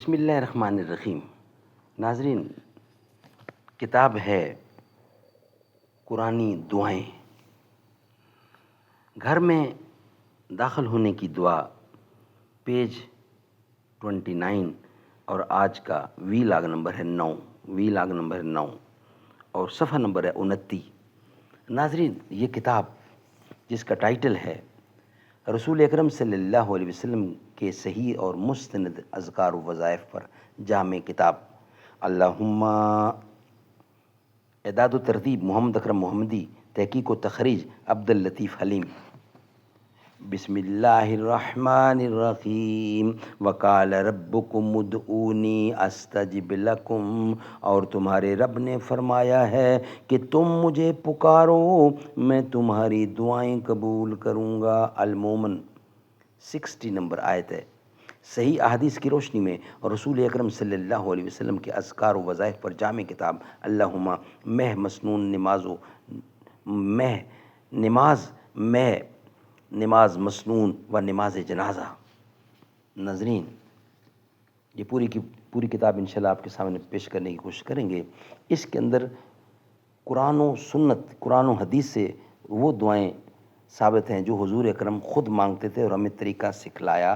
بسم اللہ الرحمن الرحیم۔ ناظرین، کتاب ہے قرآنی دعائیں۔ گھر میں داخل ہونے کی دعا، پیج 29 اور آج کا وی لاگ نمبر ہے 9 اور صفحہ نمبر ہے 29۔ ناظرین، یہ کتاب جس کا ٹائٹل ہے رسول اکرم صلی اللہ علیہ وسلم کے صحیح اور مستند اذکار و وظائف پر جامع کتاب، اللہم اعداد و ترتیب محمد اکرم محمدی، تحقیق و تخریج عبد اللطیف حلیم۔ بسم اللہ الرحمن الرحیم۔ وقال ربکم ادعونی استجب لکم، اور تمہارے رب نے فرمایا ہے کہ تم مجھے پکارو، میں تمہاری دعائیں قبول کروں گا۔ المومن 60 نمبر آیت ہے۔ صحیح احادیث کی روشنی میں رسول اکرم صلی اللہ علیہ وسلم کے اذکار و وظائف پر جامع کتاب، اللہم مہ مسنون نماز مسنون و نماز جنازہ۔ ناظرین، یہ پوری کی پوری کتاب انشاءاللہ آپ کے سامنے پیش کرنے کی کوشش کریں گے۔ اس کے اندر قرآن و سنت، قرآن و حدیث سے وہ دعائیں ثابت ہیں جو حضور اکرم خود مانگتے تھے، اور ہمیں طریقہ سکھلایا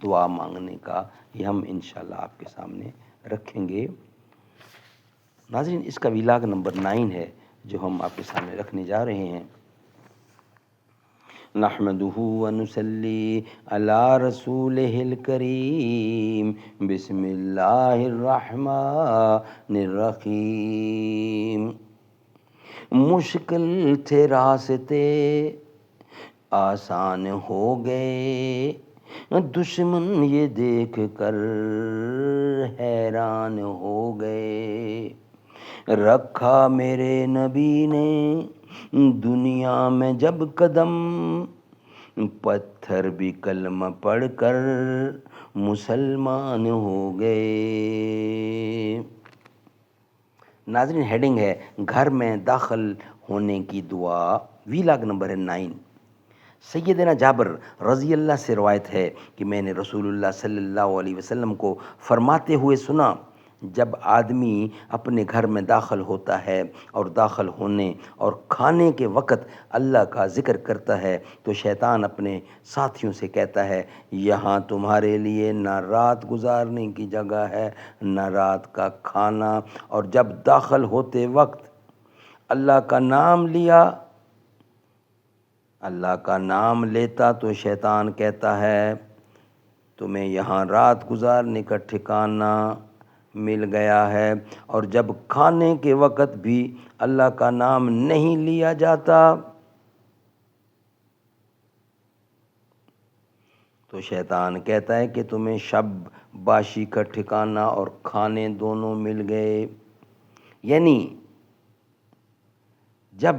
دعا مانگنے کا، یہ ہم انشاءاللہ آپ کے سامنے رکھیں گے۔ ناظرین، اس کا ویلاگ نمبر 9 ہے جو ہم آپ کے سامنے رکھنے جا رہے ہیں۔ نحمدہ ونصلی علی رسولہ الکریم، بسم اللہ الرحمن الرحیم۔ مشکل تھے راستے آسان ہو گئے، دشمن یہ دیکھ کر حیران ہو گئے۔ رکھا میرے نبی نے دنیا میں جب قدم، پتھر بھی کلمہ پڑھ کر مسلمان ہو گئے۔ ناظرین، ہیڈنگ ہے گھر میں داخل ہونے کی دعا، وی لاگ نمبر ہے 9۔ سیدنا جابر رضی اللہ سے روایت ہے کہ میں نے رسول اللہ صلی اللہ علیہ وسلم کو فرماتے ہوئے سنا، جب آدمی اپنے گھر میں داخل ہوتا ہے اور داخل ہونے اور کھانے کے وقت اللہ کا ذکر کرتا ہے تو شیطان اپنے ساتھیوں سے کہتا ہے، یہاں تمہارے لیے نہ رات گزارنے کی جگہ ہے نہ رات کا کھانا۔ اور جب داخل ہوتے وقت اللہ کا نام لیتا تو شیطان کہتا ہے، تمہیں یہاں رات گزارنے کا ٹھکانہ مل گیا ہے۔ اور جب کھانے کے وقت بھی اللہ کا نام نہیں لیا جاتا تو شیطان کہتا ہے کہ تمہیں شب باشی کا ٹھکانہ اور کھانے دونوں مل گئے۔ یعنی جب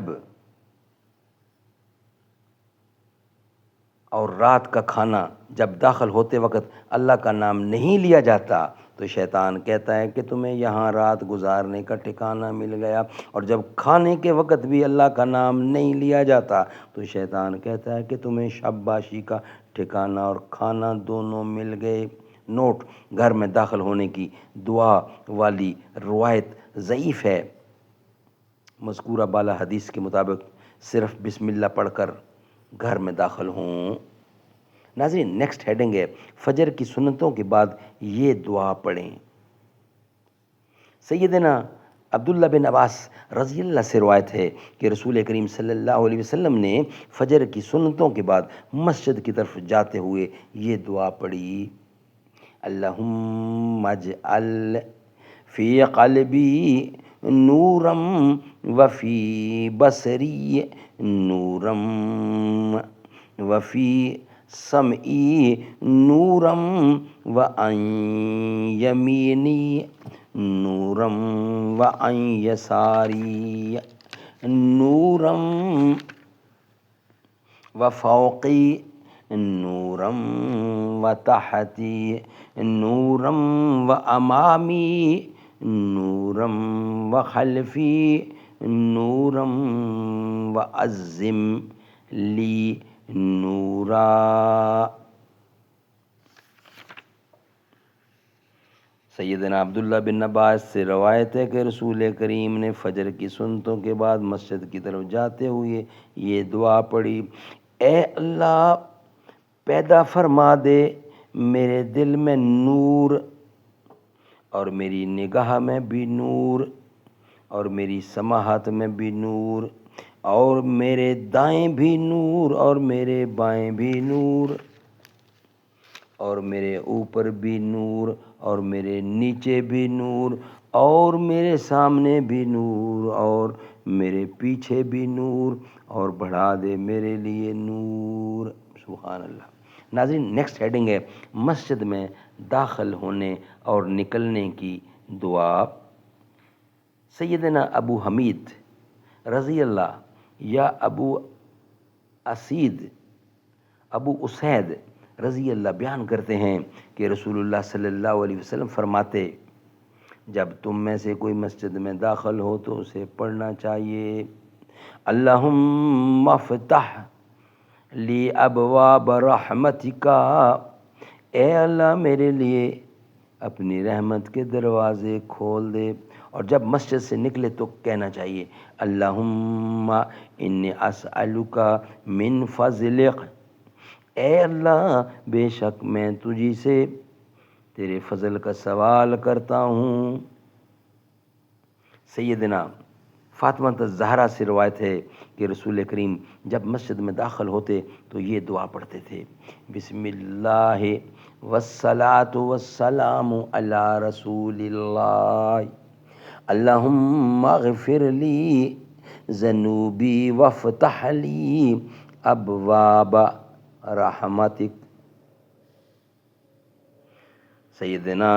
اور رات کا کھانا جب داخل ہوتے وقت اللہ کا نام نہیں لیا جاتا تو شیطان کہتا ہے کہ تمہیں یہاں رات گزارنے کا ٹھکانہ مل گیا۔ اور جب کھانے کے وقت بھی اللہ کا نام نہیں لیا جاتا تو شیطان کہتا ہے کہ تمہیں شب باشی کا ٹھکانہ اور کھانا دونوں مل گئے۔ نوٹ: گھر میں داخل ہونے کی دعا والی روایت ضعیف ہے۔ مذکورہ بالا حدیث کے مطابق صرف بسم اللہ پڑھ کر گھر میں داخل ہوں۔ ناظرین، نیکسٹ ہیڈنگ ہے فجر کی سنتوں کے بعد یہ دعا پڑھیں۔ سیدنا عبداللہ بن عباس رضی اللہ سے روایت ہے کہ رسول کریم صلی اللہ علیہ وسلم نے فجر کی سنتوں کے بعد مسجد کی طرف جاتے ہوئے یہ دعا پڑھی، اللہم اجعل فی قلبی نورم وفی بصری نورم وفی سمعی نورم وعن یمینی نورم وعن یساری نورم وفوقی نورم وتحتی نورم وامامی نورم وخلفی نورم وعظم لی نورا۔ سیدنا عبداللہ بن عباس سے روایت ہے کہ رسول کریم نے فجر کی سنتوں کے بعد مسجد کی طرف جاتے ہوئے یہ دعا پڑھی: اے اللہ پیدا فرما دے میرے دل میں نور، اور میری نگاہ میں بھی نور، اور میری سماحت میں بھی نور، اور میرے دائیں بھی نور، اور میرے بائیں بھی نور، اور میرے اوپر بھی نور، اور میرے نیچے بھی نور، اور میرے سامنے بھی نور، اور میرے پیچھے بھی نور، اور بڑھا دے میرے لیے نور۔ سبحان اللہ۔ ناظرین، نیکسٹ ہیڈنگ ہے مسجد میں داخل ہونے اور نکلنے کی دعا۔ سیدنا ابو حمید رضی اللہ یا ابو اسید رضی اللہ بیان کرتے ہیں کہ رسول اللہ صلی اللہ علیہ وسلم فرماتے: جب تم میں سے کوئی مسجد میں داخل ہو تو اسے پڑھنا چاہیے: اللہم افتح لی ابواب رحمتک، اے اللہ میرے لیے اپنی رحمت کے دروازے کھول دے۔ اور جب مسجد سے نکلے تو کہنا چاہیے: اللہم انی اسألک من فضلک، اے اللہ بے شک میں تجھی سے تیرے فضل کا سوال کرتا ہوں۔ سیدنا فاطمہ الزہرا سے روایت ہے کہ رسول کریم جب مسجد میں داخل ہوتے تو یہ دعا پڑھتے تھے: بسم اللہ والصلاۃ والسلام علی رسول اللہ، اللہم اغفر لی ذنوبی وافتح لی ابواب رحمتک۔ سیدنا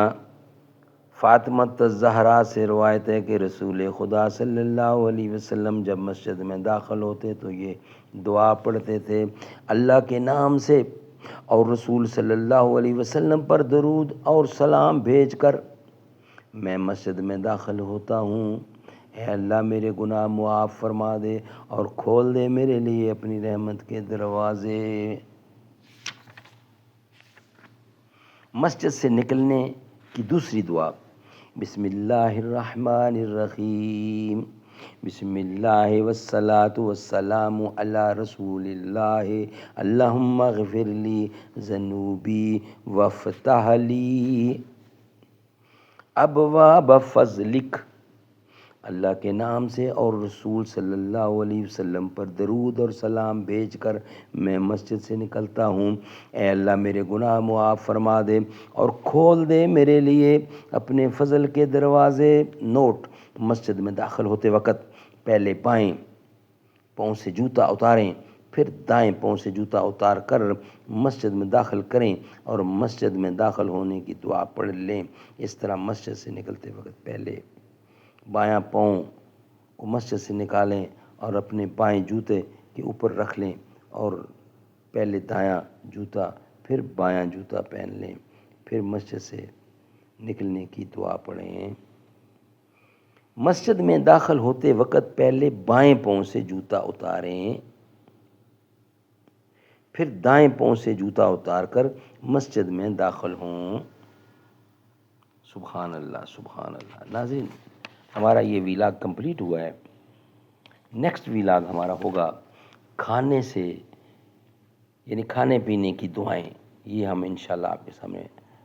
فاطمہ الزہرا سے روایت ہے کہ رسول خدا صلی اللہ علیہ وسلم جب مسجد میں داخل ہوتے تو یہ دعا پڑھتے تھے: اللہ کے نام سے اور رسول صلی اللہ علیہ وسلم پر درود اور سلام بھیج کر میں مسجد میں داخل ہوتا ہوں، اے اللہ میرے گناہ معاف فرما دے اور کھول دے میرے لیے اپنی رحمت کے دروازے۔ مسجد سے نکلنے کی دوسری دعا: بسم اللہ الرحمن الرحیم، بسم اللہ والصلاۃ والسلام علی رسول اللہ، اللہم اغفر لی ذنوبی وافتح لی ابواب فضلک۔ اللہ کے نام سے اور رسول صلی اللہ علیہ وسلم پر درود اور سلام بھیج کر میں مسجد سے نکلتا ہوں، اے اللہ میرے گناہ معاف فرما دے اور کھول دے میرے لیے اپنے فضل کے دروازے۔ نوٹ: مسجد میں داخل ہوتے وقت پہلے بائیں پاؤں سے جوتا اتاریں، پھر دائیں پاؤں سے جوتا اتار کر مسجد میں داخل کریں اور مسجد میں داخل ہونے کی دعا پڑھ لیں۔ اس طرح مسجد سے نکلتے وقت پہلے بایاں پاؤں کو مسجد سے نکالیں اور اپنے بائیں جوتے کے اوپر رکھ لیں، اور پہلے دایاں جوتا پھر بایاں جوتا پہن لیں، پھر مسجد سے نکلنے کی دعا پڑھیں۔ مسجد میں داخل ہوتے وقت پہلے بائیں پاؤں سے جوتا اتاریں، پھر دائیں پاؤں سے جوتا اتار کر مسجد میں داخل ہوں۔ سبحان اللہ، سبحان اللہ۔ ناظرین، ہمارا یہ ویلاگ کمپلیٹ ہوا ہے۔ نیکسٹ ویلاگ ہمارا ہوگا کھانے سے، یعنی کھانے پینے کی دعائیں، یہ ہم انشاءاللہ آپ کے سامنے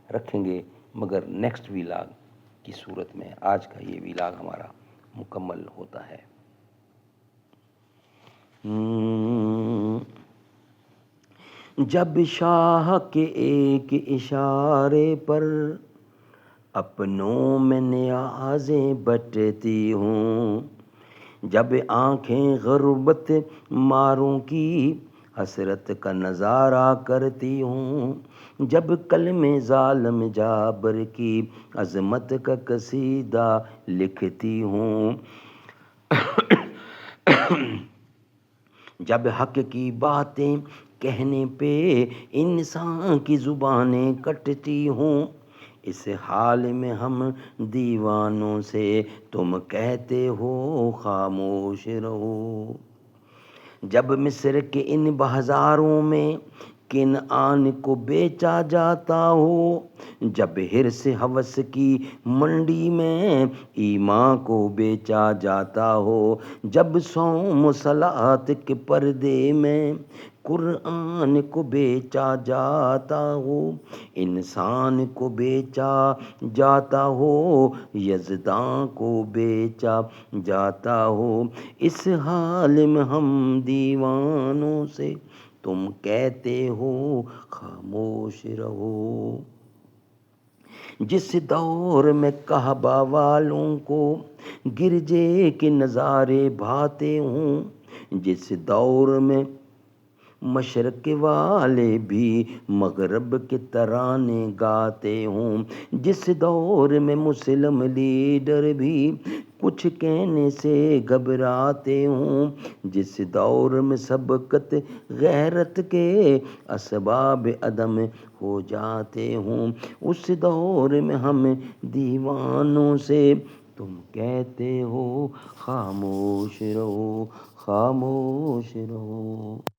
رکھیں گے، مگر نیکسٹ ویلاگ کی صورت میں آج کا یہ ویلاگ ہمارا مکمل ہوتا ہے۔ جب شاہ کے ایک اشارے پر اپنوں میں نیازیں بٹتی ہوں، جب آنکھیں غربت ماروں کی حسرت کا نظارہ کرتی ہوں، جب کلمے ظالم جابر کی عظمت کا قصیدہ لکھتی ہوں، جب حق کی باتیں کہنے پہ انسان کی زبانیں کٹتی ہوں، اس حال میں ہم دیوانوں سے تم کہتے ہو خاموش رہو، جب مصر کے ان بازاروں میں کن آن کو بیچا جاتا ہو، جب حرص ہوس کی منڈی میں ایمان کو بیچا جاتا ہو، جب صوم و صلاۃ کے پردے میں قرآن کو بیچا جاتا ہو، انسان کو بیچا جاتا ہو، یزداں کو بیچا جاتا ہو، اس حال میں ہم دیوانوں سے تم کہتے ہو خاموش رہو۔ جس دور میں کعبہ والوں کو گرجے کے نظارے بھاتے ہوں، جس دور میں مشرق والے بھی مغرب کے ترانے گاتے ہوں، جس دور میں مسلم لیڈر بھی کچھ کہنے سے گھبراتے ہوں، جس دور میں سبقت غیرت کے اسباب عدم ہو جاتے ہوں، اس دور میں ہم دیوانوں سے تم کہتے ہو خاموش رہو، خاموش رہو۔